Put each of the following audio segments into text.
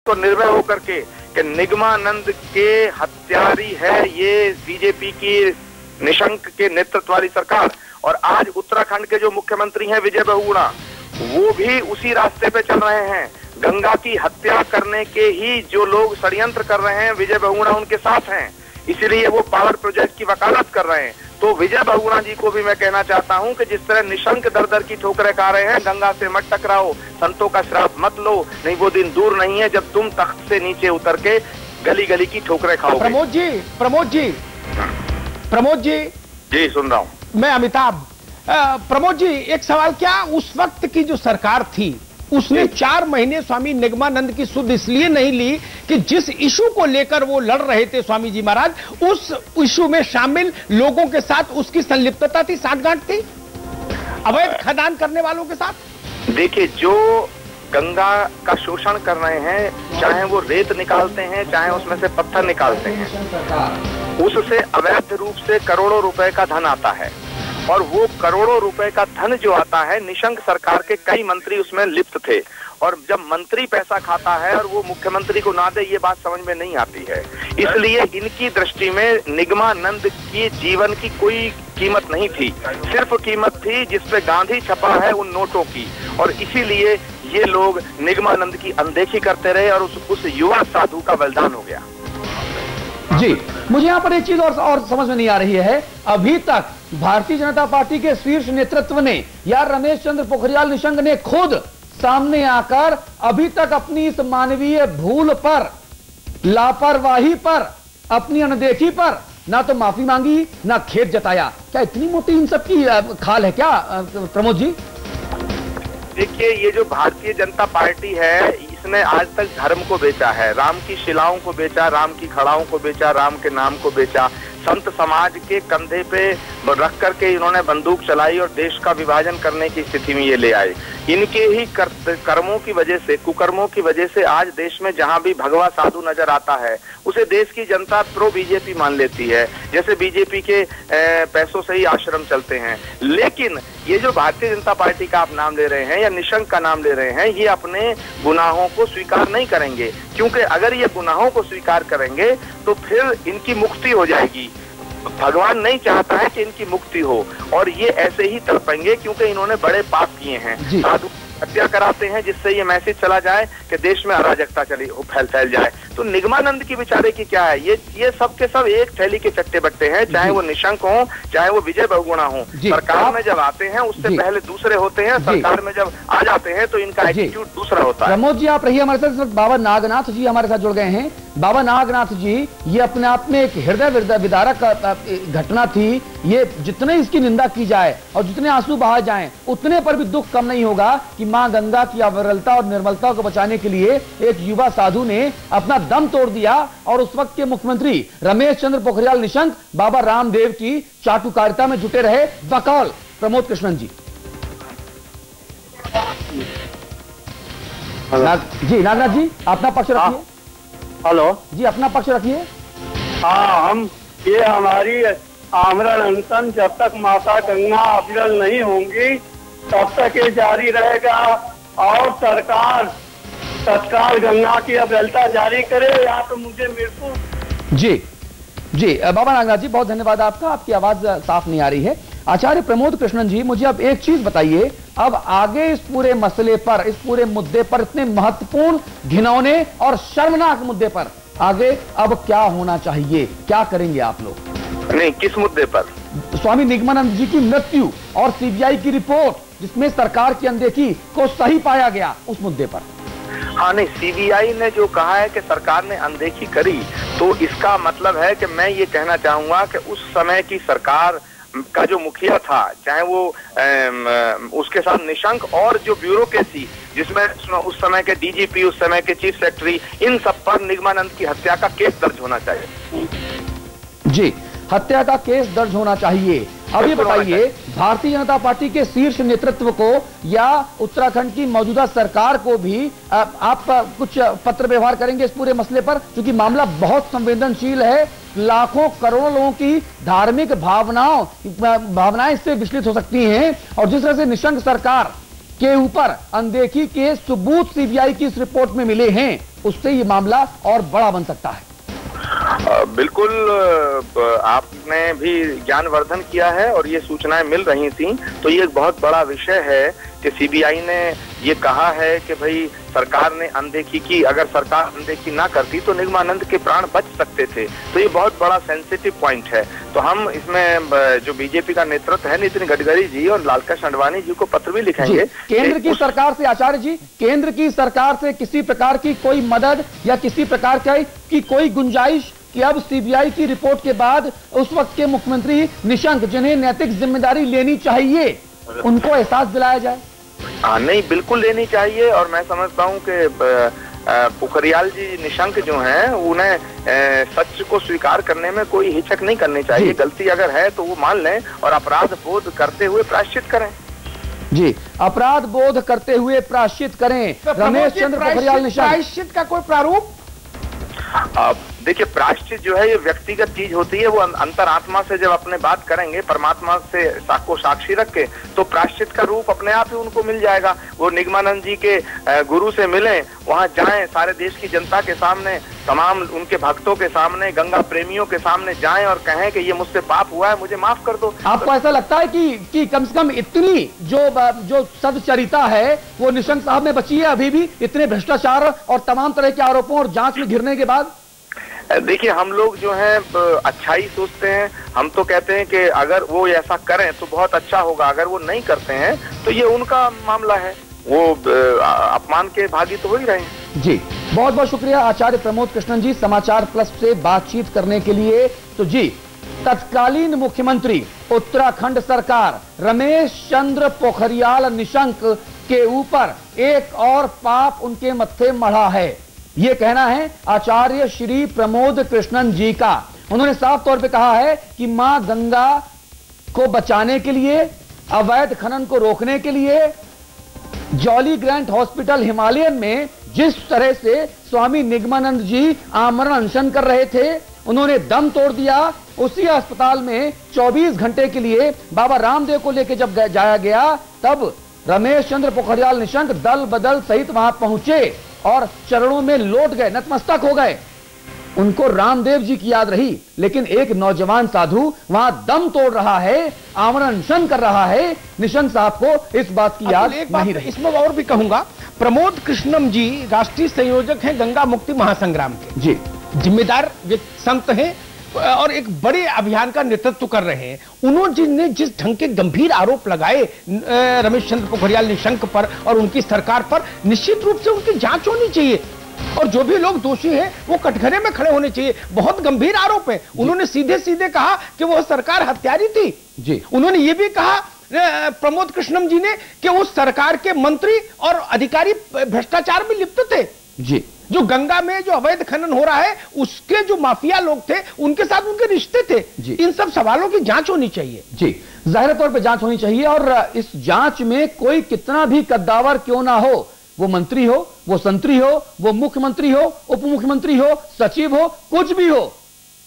तो निर्भय होकर के कि निगमानंद के हत्यारी है ये बीजेपी की निशंक के नेतृत्व वाली सरकार। और आज उत्तराखंड के जो मुख्यमंत्री हैं विजय बहुगुणा, वो भी उसी रास्ते पे चल रहे हैं। गंगा की हत्या करने के ही जो लोग षड्यंत्र कर रहे हैं, विजय बहुगुणा उनके साथ हैं, इसीलिए वो पावर प्रोजेक्ट की वकालत कर रहे हैं। तो विजय बहुगुणा जी को भी मैं कहना चाहता हूं कि जिस तरह निशंक दर दर की ठोकरें खा रहे हैं, गंगा से मत टकराओ, संतों का श्राप मत लो, नहीं वो दिन दूर नहीं है जब तुम तख्त से नीचे उतर के गली गली की ठोकरें खाओगे। प्रमोद जी जी सुन रहा हूं मैं, अमिताभ। प्रमोद जी, एक सवाल, क्या उस वक्त की जो सरकार थी उसने 4 महीने स्वामी निगमानंद की सुध इसलिए नहीं ली कि जिस इशू को लेकर वो लड़ रहे थे स्वामी जी महाराज, उस इशू में शामिल लोगों के साथ उसकी संलिप्तता थी, साठगांठ थी अवैध खदान करने वालों के साथ? देखिए, जो गंगा का शोषण कर रहे हैं, चाहे वो रेत निकालते हैं, चाहे उसमें से पत्थर निकालते हैं, उससे अवैध रूप से करोड़ों रुपए का धन आता है। और वो करोड़ों रुपए का धन जो आता है, निशंक सरकार के कई मंत्री उसमें लिप्त थे। और जब मंत्री पैसा खाता है और वो मुख्यमंत्री को ना दे, ये बात समझ में नहीं आती है। इसलिए इनकी दृष्टि में निगमानंद की जीवन की कोई कीमत नहीं थी, सिर्फ कीमत थी जिसपे गांधी छपा है उन नोटों की। और इसीलिए ये लोग निगमानंद की अनदेखी करते रहे और उस युवा साधु का बलिदान हो गया। जी, मुझे यहाँ पर एक चीज और समझ में नहीं आ रही है। अभी तक भारतीय जनता पार्टी के शीर्ष नेतृत्व ने या रमेश चंद्र पोखरियाल निशंक ने खुद सामने आकर अभी तक अपनी इस मानवीय भूल पर, लापरवाही पर, अपनी अनदेखी पर ना तो माफी मांगी, ना खेद जताया। क्या इतनी मोटी इन सब की खाल है क्या प्रमोद जी? देखिए, ये जो भारतीय जनता पार्टी है, इसने आज तक धर्म को बेचा है, राम की शिलाओं को बेचा, राम की खड़ाओं को बेचा, राम के नाम को बेचा, संत समाज के कंधे पे रख करके इन्होंने बंदूक चलाई और देश का विभाजन करने की स्थिति में ये ले आए। इनके ही कर्मों की वजह से, कुकर्मों की वजह से आज देश में जहां भी भगवा साधु नजर आता है, उसे देश की जनता प्रो बीजेपी मान लेती है, जैसे बीजेपी के पैसों से ही आश्रम चलते हैं। लेकिन ये जो भारतीय जनता पार्टी का आप नाम ले रहे हैं या निशंक का नाम ले रहे हैं, ये अपने गुनाहों को स्वीकार नहीं करेंगे, क्योंकि अगर ये गुनाहों को स्वीकार करेंगे तो फिर इनकी मुक्ति हो जाएगी। भगवान नहीं चाहता है कि इनकी मुक्ति हो, और ये ऐसे ही तड़पेंगे क्योंकि इन्होंने बड़े पाप किए हैं। साधु हत्या कराते हैं जिससे ये मैसेज चला जाए कि देश में अराजकता फैल जाए। तो निगमानंद की बेचारे की क्या है, ये सब के सब एक थैली के चट्टे बट्टे हैं, चाहे वो निशंक हो, चाहे वो विजय बहुगुणा हो। सरकार में जब आते हैं उससे पहले दूसरे होते हैं, सरकार में जब आ जाते हैं तो इनका एटीट्यूड दूसरा होता है। प्रमोद जी, आप रहिए हमारे साथ। बाबा नागनाथ जी हमारे साथ जुड़ गए हैं। बाबा नागनाथ जी, ये अपने आप में एक हृदय विदारक घटना थी। ये जितने इसकी निंदा की जाए और जितने आंसू बहाए जाएं, उतने पर भी दुख कम नहीं होगा कि मां गंगा की अविरलता और निर्मलता को बचाने के लिए एक युवा साधु ने अपना दम तोड़ दिया और उस वक्त के मुख्यमंत्री रमेश चंद्र पोखरियाल निशंक बाबा रामदेव की चाटुकारिता में जुटे रहे। बकौल प्रमोद कृष्णन जी। जी नागनाथ जी, अपना पक्ष रखिए। हेलो जी, अपना पक्ष रखिए। हाँ, हम ये हमारी आमरण अनशन जब तक माता गंगा अविरल नहीं होंगी तब तक ये जारी रहेगा, और सरकार तत्काल गंगा की अविरलता जारी करे या तो मुझे मृत्यु। जी बाबा नागनाथ जी, बहुत धन्यवाद आपका। आपकी आवाज साफ नहीं आ रही है। आचार्य प्रमोद कृष्णन जी, मुझे अब एक चीज बताइए, अब आगे इस पूरे मसले पर, इस पूरे मुद्दे पर, इतने महत्वपूर्ण, घिनौने और शर्मनाक मुद्दे पर आगे अब क्या होना चाहिए? क्या करेंगे आप लोग? नहीं, किस मुद्दे पर? स्वामी निगमानंद जी की मृत्यु और सीबीआई की रिपोर्ट जिसमें सरकार की अनदेखी को सही पाया गया, उस मुद्दे पर। हाँ, नहीं, सीबीआई ने जो कहा है कि सरकार ने अनदेखी करी, तो इसका मतलब है कि मैं ये कहना चाहूंगा कि उस समय की सरकार का जो मुखिया था, चाहे वो उसके साथ निशंक और जो ब्यूरोक्रेसी, जिसमें उस समय के डीजीपी, उस समय के चीफ सेक्रेटरी, इन सब पर निगमानंद की हत्या का केस दर्ज होना चाहिए। जी, हत्या का केस दर्ज होना चाहिए। अब ये बताइए, भारतीय जनता पार्टी के शीर्ष नेतृत्व को या उत्तराखंड की मौजूदा सरकार को भी आप कुछ पत्र व्यवहार करेंगे इस पूरे मसले पर, क्योंकि मामला बहुत संवेदनशील है। लाखों करोड़ों लोगों की धार्मिक भावनाएं इससे विचलित हो सकती हैं, और जिस तरह से निशंक सरकार के ऊपर अनदेखी के सबूत सीबीआई की इस रिपोर्ट में मिले हैं, उससे ये मामला और बड़ा बन सकता है। बिल्कुल, आपने भी ज्ञानवर्धन किया है और ये सूचनाएं मिल रही थी, तो ये एक बहुत बड़ा विषय है कि सीबीआई ने ये कहा है कि भाई सरकार ने अनदेखी की, अगर सरकार अनदेखी ना करती तो निगमानंद के प्राण बच सकते थे। तो ये बहुत बड़ा सेंसिटिव पॉइंट है। तो हम इसमें जो बीजेपी का नेतृत्व है, नितिन गडकरी जी और लालकृष्ण आडवाणी जी को पत्र भी लिखेंगे। केंद्र की सरकार से, आचार्य जी, केंद्र की सरकार से किसी प्रकार की कोई मदद या किसी प्रकार की कोई गुंजाइश कि अब सीबीआई की रिपोर्ट के बाद उस वक्त के मुख्यमंत्री निशंक, जिन्हें नैतिक जिम्मेदारी लेनी चाहिए, उनको एहसास दिलाया जाए? नहीं, बिल्कुल लेनी चाहिए। और मैं समझता हूं कि पोखरियाल जी निशंक जो हैं, उन्हें सच को स्वीकार करने में कोई हिचक नहीं करनी चाहिए। गलती अगर है तो वो मान लें और अपराध बोध करते हुए प्रायश्चित करें। जी, अपराध बोध करते हुए प्रायश्चित करें। रमेश चंद्र पोखरियाल निशंक, प्रायश्चित का कोई प्रारूप? देखिए, प्रायश्चित जो है ये व्यक्तिगत चीज होती है। वो अंतरात्मा से जब अपने बात करेंगे, परमात्मा से को साक्षी रख के, तो प्रायश्चित का रूप अपने आप ही उनको मिल जाएगा। वो निगमानंद जी के गुरु से मिलें, वहां जाएं, सारे देश की जनता के सामने, तमाम उनके भक्तों के सामने, गंगा प्रेमियों के सामने जाएं और कहें कि ये मुझसे पाप हुआ है, मुझे माफ कर दो। आपको ऐसा लगता है कि कम से कम इतनी जो सदचरिता है वो निशंक साहब में बची है अभी भी, इतने भ्रष्टाचार और तमाम तरह के आरोपों और जांच में घिरने के बाद? देखिए, हम लोग जो हैं अच्छा ही सोचते हैं। हम तो कहते हैं कि अगर वो ऐसा करें तो बहुत अच्छा होगा, अगर वो नहीं करते हैं तो ये उनका मामला है, वो अपमान के भागी तो हो ही रहे हैं। जी, बहुत बहुत शुक्रिया आचार्य प्रमोद कृष्णन जी, समाचार प्लस से बातचीत करने के लिए। तो जी, तत्कालीन मुख्यमंत्री उत्तराखंड सरकार रमेश चंद्र पोखरियाल निशंक के ऊपर एक और पाप उनके मत्थे मढ़ा है, यह कहना है आचार्य श्री प्रमोद कृष्णन जी का। उन्होंने साफ तौर पे कहा है कि मां गंगा को बचाने के लिए, अवैध खनन को रोकने के लिए जॉली ग्रैंट हॉस्पिटल हिमालयन में जिस तरह से स्वामी निगमानंद जी आमरण अनशन कर रहे थे, उन्होंने दम तोड़ दिया। उसी अस्पताल में 24 घंटे के लिए बाबा रामदेव को लेकर जब जाया गया, तब रमेश चंद्र पोखरियाल निशंक दल बदल सहित वहां पहुंचे और चरणों में लौट गए, नतमस्तक हो गए। उनको रामदेव जी की याद रही, लेकिन एक नौजवान साधु वहां दम तोड़ रहा है, आमरण अनशन कर रहा है, निशंक साहब को इस बात की याद नहीं रही। इसमें और भी कहूंगा, प्रमोद कृष्णम जी राष्ट्रीय संयोजक हैं गंगा मुक्ति महासंग्राम के। जी, जिम्मेदार संत हैं और एक बड़े अभियान का नेतृत्व कर रहे हैं। उन्होंने जिस ढंग के गंभीर आरोप लगाए रमेश चंद्र पोखरियाल निशंक पर और उनकी सरकार पर, निश्चित रूप से उनकी जांच होनी चाहिए और जो भी लोग दोषी हैं वो कटघरे में खड़े होने चाहिए। बहुत गंभीर आरोप है। उन्होंने सीधे सीधे कहा कि वो सरकार हत्यारी थी। जी, उन्होंने ये भी कहा प्रमोद कृष्णम जी ने कि उस सरकार के मंत्री और अधिकारी भ्रष्टाचार में लिप्त थे। जी, जो गंगा में जो अवैध खनन हो रहा है उसके जो माफिया लोग थे उनके साथ उनके रिश्ते थे। इन सब सवालों की जांच होनी चाहिए। जी, जाहिर तौर पे जांच होनी चाहिए और इस जांच में कोई कितना भी कद्दावर क्यों ना हो, वो मंत्री हो, वो संतरी हो, वो मुख्यमंत्री हो, उप मुख्यमंत्री हो, सचिव हो, कुछ भी हो,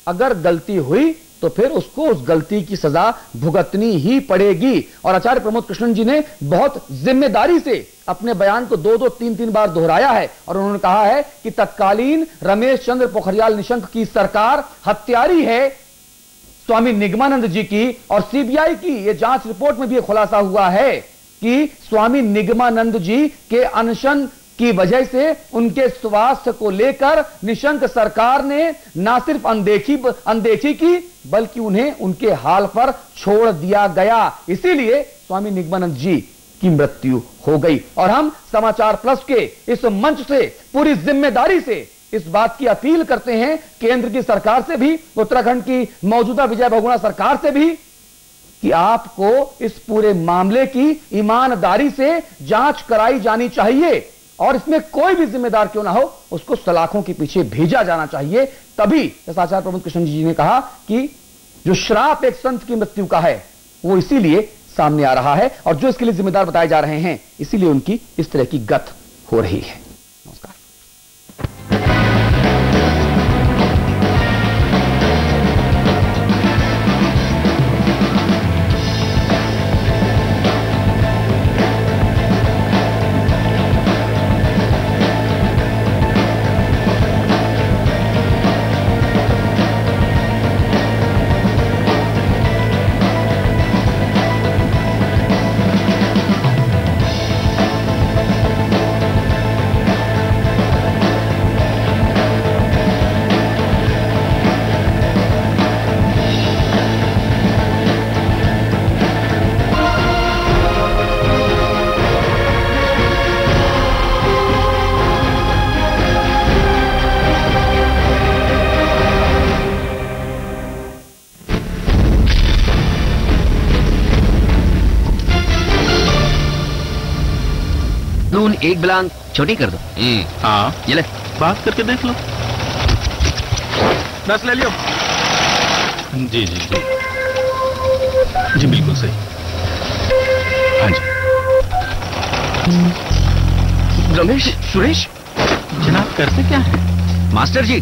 अगर गलती हुई तो फिर उसको उस गलती की सजा भुगतनी ही पड़ेगी। और आचार्य प्रमोद कृष्णन जी ने बहुत जिम्मेदारी से अपने बयान को 2-2, 3-3 बार दोहराया है और उन्होंने कहा है कि तत्कालीन रमेश चंद्र पोखरियाल निशंक की सरकार हत्यारी है स्वामी निगमानंद जी की। और सीबीआई की यह जांच रिपोर्ट में भी खुलासा हुआ है कि स्वामी निगमानंद जी के अनशन की वजह से उनके स्वास्थ्य को लेकर निशंक सरकार ने ना सिर्फ अनदेखी की, बल्कि उन्हें उनके हाल पर छोड़ दिया गया। इसीलिए स्वामी निगमानंद जी की मृत्यु हो गई। और हम समाचार प्लस के इस मंच से पूरी जिम्मेदारी से इस बात की अपील करते हैं केंद्र की सरकार से भी, उत्तराखंड की मौजूदा विजय बहुगुणा सरकार से भी, कि आपको इस पूरे मामले की ईमानदारी से जांच कराई जानी चाहिए और इसमें कोई भी जिम्मेदार क्यों ना हो उसको सलाखों के पीछे भेजा जाना चाहिए। तभी जैसा आचार्य प्रमोद कृष्णन जी ने कहा कि जो श्राप एक संत की मृत्यु का है वो इसीलिए सामने आ रहा है और जो इसके लिए जिम्मेदार बताए जा रहे हैं, इसीलिए उनकी इस तरह की गत हो रही है। नमस्कार। एक बिलांग छोटी कर दो। हाँ, ये ले, बात करके देख लो। 10 ले लियो। जी जी जी जी, बिल्कुल सही। हाँ जी। रमेश, सुरेश, जनाब करते क्या है? मास्टर जी,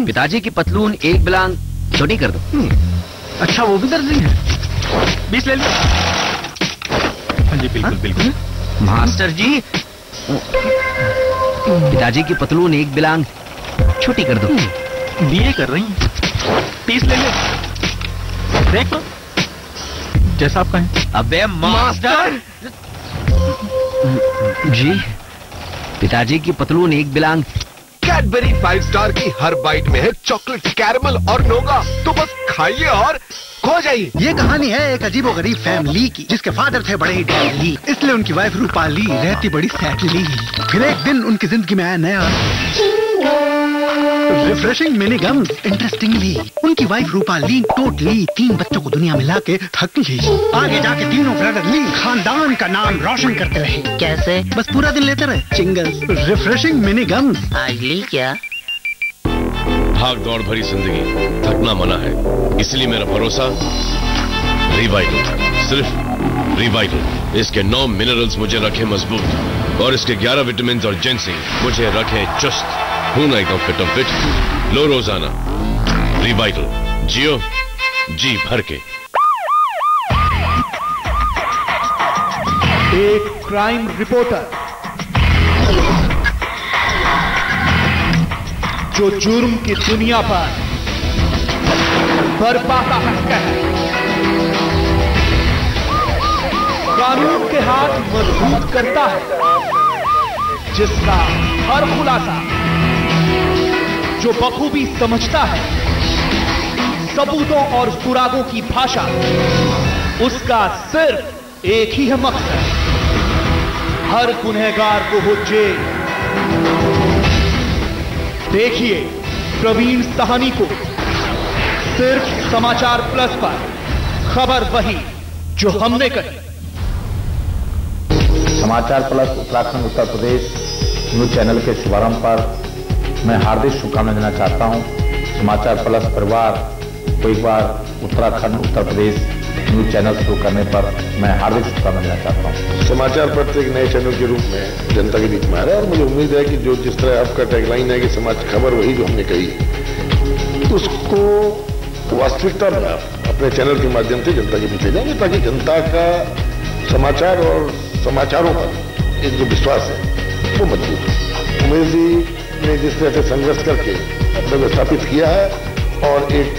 पिताजी की पतलून एक बिलांग छोटी कर दो। अच्छा, वो भी दर्जी है। 20 ले लियो। हाँ जी, बिल्कुल बिल्कुल। मास्टर जी, पिताजी की पतलून एक बिलांग छोटी कर दो। बीए कर रही हैं। 30 ले लियो। देख लो, जैसा आप कहें। अबे मास्टर जी, पिताजी की पतलून एक बिलांग। कैडबरी 5 स्टार की हर बाइट में है चॉकलेट, कैरमल और नोगा, तो बस खाइए और खो जाइए। ये कहानी है एक अजीबोगरीब फैमिली की, जिसके फादर थे बड़े ही डैडली, इसलिए उनकी वाइफ रूपाली रहती बड़ी सैडली। फिर एक दिन उनकी जिंदगी में आया नया रिफ्रेशिंग मिनी गम्स। इंटरेस्टिंगली उनकी वाइफ रूपाली टोटली 3 बच्चों को दुनिया में लाके थक गई। आगे जाके तीनों ब्रदर ली खानदान का नाम रोशन करते रहे। कैसे? बस पूरा दिन लेते रहे चिंगल्स। Refreshing mini gums. आज ली क्या? भाग दौड़ भरी जिंदगी, थकना मना है, इसलिए मेरा भरोसा रिवाइटल, सिर्फ रिवाइटल। इसके 9 मिनरल्स मुझे रखे मजबूत और इसके 11 विटामिन और जिंसिंग मुझे रखे चुस्त। हूं ना एकदम फिट, लो रोजाना रिवाइटल, जियो जी भर के। एक क्राइम रिपोर्टर जो जुर्म की दुनिया पर बर्पा का हक है, कानून के हाथ मजबूत करता है, जिसका हर खुलासा जो बखूबी समझता है, सबूतों और सुरागों की भाषा, उसका सिर्फ एक ही है मकसद, हर गुनहगार को हो जेल। देखिए प्रवीण साहनी को सिर्फ समाचार प्लस पर, खबर वही जो हमने कही। समाचार plus Uttarakhand Uttar Pradesh news channel के शुभारंभ पर मैं हार्दिक शुभकामनाएं देना चाहता हूं। समाचार प्लस परिवार को एक बार उत्तराखंड उत्तर प्रदेश न्यूज चैनल शुरू करने पर मैं हार्दिक शुभकामनाएं देना चाहता हूं। समाचार पत्र एक नए चैनल के रूप में जनता के बीच में आ रहा है और मुझे उम्मीद है कि जो जिस तरह आपका टैगलाइन है कि समाज खबर वही जो हमने कही, उसको वास्तविकता में आप अपने चैनल के माध्यम से जनता के बीच ले जाएंगे, ताकि जनता का समाचार और समाचारों पर एक जो विश्वास है वो मजबूत हो। उमेश जी ने जिस तरह से संघर्ष करके अपने को स्थापित किया है और एक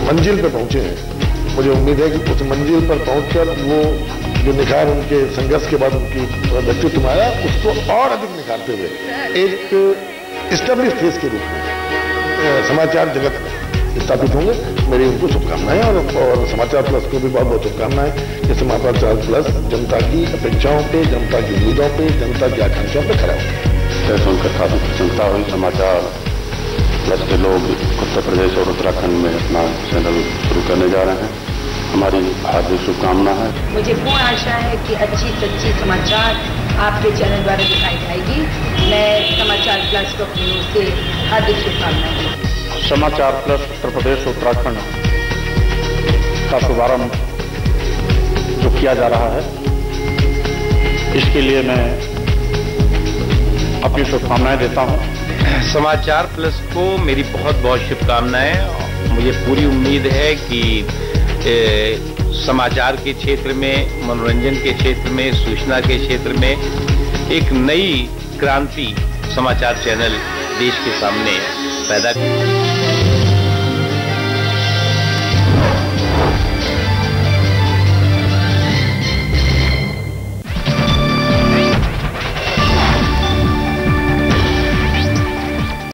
मंजिल पर पहुंचे हैं, मुझे उम्मीद है कि उस मंजिल पर पहुंचकर वो जो निखार उनके संघर्ष के बाद उनकी व्यक्तित्व में आया, उसको और अधिक निखारते हुए एक एस्टेब्लिश फेस के रूप में समाचार जगत में स्थापित होंगे। मेरी उनको शुभकामनाएं और समाचार प्लस को भी बहुत बहुत शुभकामनाएं कि समाचार प्लस जनता की अपेक्षाओं पे, जनता की उम्मीदों पे, जनता की आकांक्षाओं पे खड़ा होगा। सुनकर काफी प्रसन्नता हुई। समाचार प्लस के लोग उत्तर प्रदेश और उत्तराखंड में अपना चैनल शुरू करने जा रहे हैं, हमारी हार्दिक शुभकामना है। मुझे पूर्ण आशा है कि अच्छी सच्ची समाचार आपके चैनल द्वारा दिखाई जाएगी। मैं समाचार प्लस को अपनी ओर से हार्दिक शुभकामनाएं। समाचार प्लस उत्तर प्रदेश उत्तराखंड का शुभारंभ जो किया जा रहा है, इसके लिए मैं अपनी शुभकामनाएं देता हूं। समाचार प्लस को मेरी बहुत बहुत शुभकामनाएं। मुझे पूरी उम्मीद है कि समाचार के क्षेत्र में, मनोरंजन के क्षेत्र में, सूचना के क्षेत्र में एक नई क्रांति समाचार चैनल देश के सामने पैदा